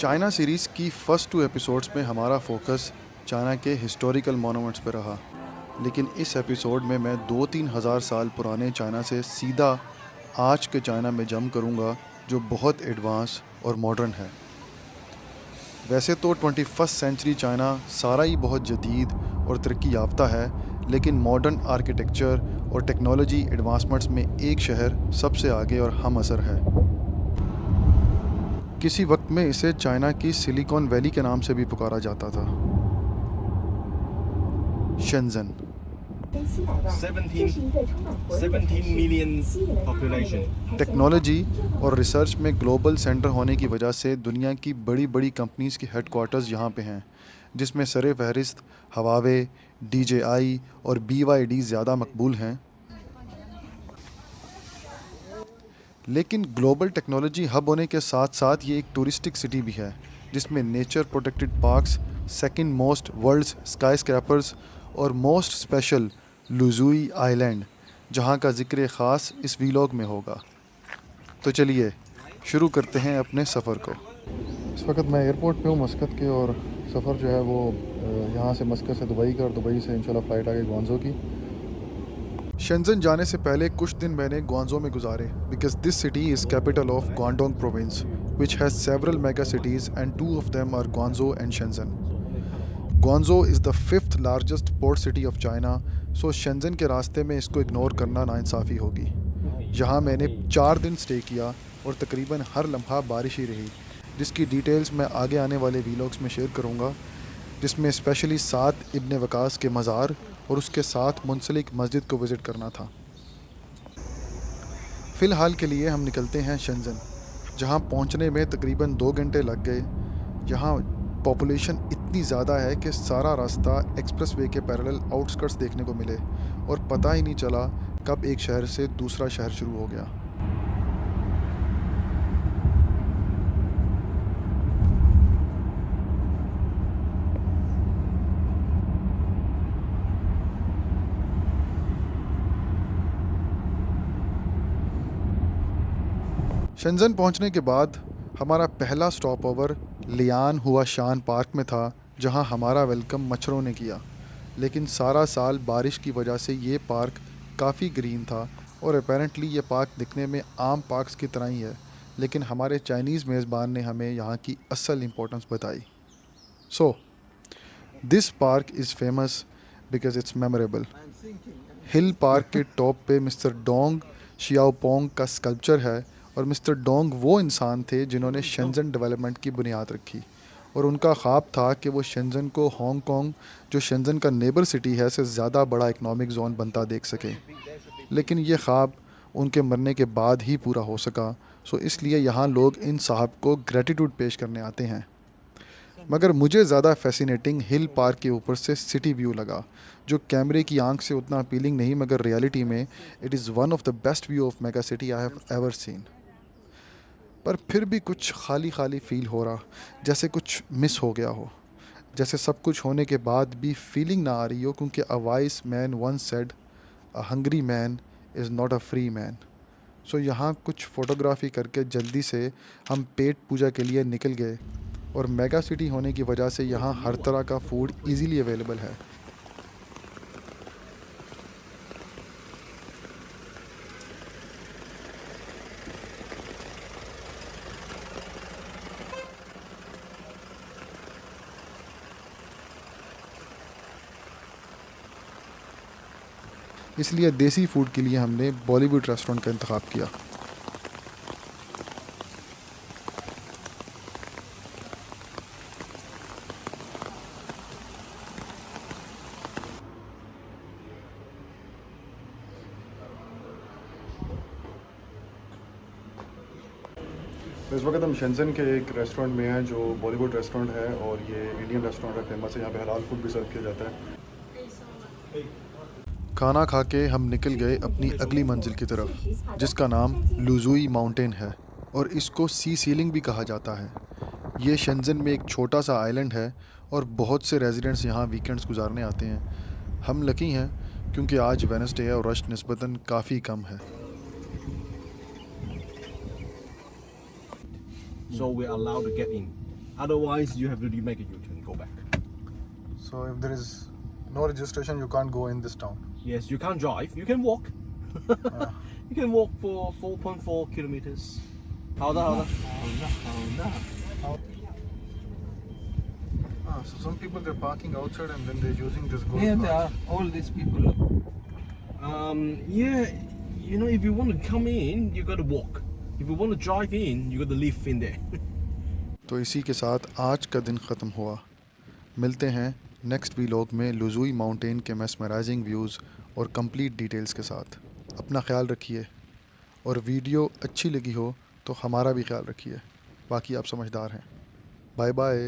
China series की first 2 episodes में हमारा फोकस चाइना के हिस्टोरिकल मॉन्यूमेंट्स पर रहा। लेकिन इस एपिसोड में मैं 2-3 हज़ार साल पुराने चाइना से सीधा आज के चाइना में जंप करूंगा, जो बहुत एडवांस और मॉडर्न है। वैसे तो 21st सेंचुरी चाइना सारा ही बहुत जदीद और तरक्की याफ्ता है, लेकिन मॉडर्न आर्किटेक्चर और टेक्नोलॉजी एडवांसमेंट्स में एक शहर सबसे आगे और हम असर है। किसी वक्त में इसे चाइना की सिलिकॉन वैली के नाम से भी पुकारा जाता था। Shenzhen 17 million population. टेक्नोलॉजी और रिसर्च में ग्लोबल सेंटर होने की वजह से दुनिया की बड़ी बड़ी कंपनीज़ की हेडक्वार्टर्स यहाँ पे हैं, जिसमें सरे फहरिस्त हवावे, DJI और BYD ज़्यादा मकबूल हैं। लेकिन ग्लोबल टेक्नोलॉजी हब होने के साथ साथ ये एक टूरिस्टिक सिटी भी है, जिसमें nature protected parks, second most world's skyscrapers और मोस्ट स्पेशल लुजुई आइलैंड, जहाँ का ज़िक्र ख़ास इस वीलॉग में होगा। तो चलिए शुरू करते हैं अपने सफ़र को। इस वक्त मैं एयरपोर्ट पे हूँ मस्कत के, और सफ़र जो है वो यहाँ से मस्कत से दुबई का, और दुबई से इंशाल्लाह फ़्लाइट आ गई ग्वांजो की। शेंजन जाने से पहले कुछ दिन मैंने ग्वांजो में गुजारे, because this city is capital of Guangdong province, which has several mega cities and 2 of them are Guangzhou and Shenzhen. Guangzhou is the 5th largest port city of China, so Shenzhen के रास्ते में इसको ignore करना नाइंसाफ़ी होगी। यहाँ मैंने 4 दिन स्टे किया और तकरीबन हर लम्हा बारिश ही रही, जिसकी डिटेल्स मैं आगे आने वाले वीलॉग्स में शेयर करूँगा, जिसमें स्पेशली 7 इब्न वकास के मज़ार और उसके साथ मुंसलिक मस्जिद को विज़िट करना था। फ़िलहाल के लिए हम निकलते हैं शेंजन, जहाँ पहुँचने में तकरीबन 2 घंटे लग गए। यहाँ पॉपुलेशन इतनी ज़्यादा है कि सारा रास्ता एक्सप्रेसवे के पैरेलल आउटस्कर्ट्स देखने को मिले, और पता ही नहीं चला कब एक शहर से दूसरा शहर शुरू हो गया। शेंजन पहुंचने के बाद हमारा पहला स्टॉप ओवर लियान हुआ शान पार्क में था, जहां हमारा वेलकम मच्छरों ने किया। लेकिन सारा साल बारिश की वजह से ये पार्क काफ़ी ग्रीन था, और अपेरेंटली ये पार्क दिखने में आम पार्क्स की तरह ही है। लेकिन हमारे चाइनीज़ मेज़बान ने हमें यहाँ की असल इम्पोर्टेंस बताई। So this park is famous because it's memorable. Hill park के टॉप पे मिस्टर डोंग शियाओपोंग का स्कल्पचर है, और मिस्टर डोंग वो इंसान थे जिन्होंने शेंजन डेवलपमेंट की बुनियाद रखी, और उनका ख्वाब था कि वो शेंजन को हांगकांग, जो शेंजन का नेबर सिटी है, से ज़्यादा बड़ा इकनॉमिक जोन बनता देख सकें। लेकिन ये ख्वाब उनके मरने के बाद ही पूरा हो सका, सो इसलिए यहाँ लोग इन साहब को ग्रेटिट्यूड पेश करने आते हैं। मगर मुझे ज़्यादा फैसिनेटिंग हिल पार्क के ऊपर से सिटी व्यू लगा, जो कैमरे की आंख से उतना अपीलिंग नहीं, मगर रियलिटी में it is one of the best view of mega city I have ever seen. पर फिर भी कुछ खाली खाली फील हो रहा, जैसे कुछ मिस हो गया हो, जैसे सब कुछ होने के बाद भी फीलिंग ना आ रही हो, क्योंकि a wise man once said a hungry man is not a free man. So यहाँ कुछ फ़ोटोग्राफी करके जल्दी से हम पेट पूजा के लिए निकल गए, और मेगा सिटी होने की वजह से यहाँ हर तरह का फूड इजीली अवेलेबल है। इसलिए देसी फूड के लिए हमने बॉलीवुड रेस्टोरेंट का इंतखाब किया। इस वक्त हम शेंजन के एक रेस्टोरेंट में हैं, जो बॉलीवुड रेस्टोरेंट है, और ये इंडियन रेस्टोरेंट है, फेमस है। यहाँ पे हलाल फूड भी सर्व किया जाता है। खाना खा के हम निकल गए अपनी अगली मंजिल की तरफ, जिसका नाम लुजुई माउंटेन है, और इसको सी सीलिंग भी कहा जाता है। ये शेंजन में एक छोटा सा आइलैंड है, और बहुत से रेजिडेंट्स यहाँ वीकेंड्स गुजारने आते हैं। हम लकी हैं क्योंकि आज वेडनेसडे है और रश निस्बतन काफ़ी कम है। So we're allowed to get in. Otherwise, you have to make a U-turn, go back. So if there is no registration, you can't go in this town. Yes, you can't drive. You can walk. You can walk for 4.4 kilometers. 好的，好的，好的。 So some people they're parking outside and then they're using this gold Here card. they are, all these people. Look. Yeah, you know, if you want to come in, you got to walk. If you want to drive in, you got to live in there. तो इसी के साथ आज का दिन ख़त्म हुआ। मिलते हैं नेक्स्ट वीलॉग में लुजुई माउंटेन के मेस्मराइजिंग व्यूज़ और कंप्लीट डिटेल्स के साथ। अपना ख्याल रखिए और वीडियो अच्छी लगी हो तो हमारा भी ख्याल रखिए। बाकी आप समझदार हैं। Bye bye.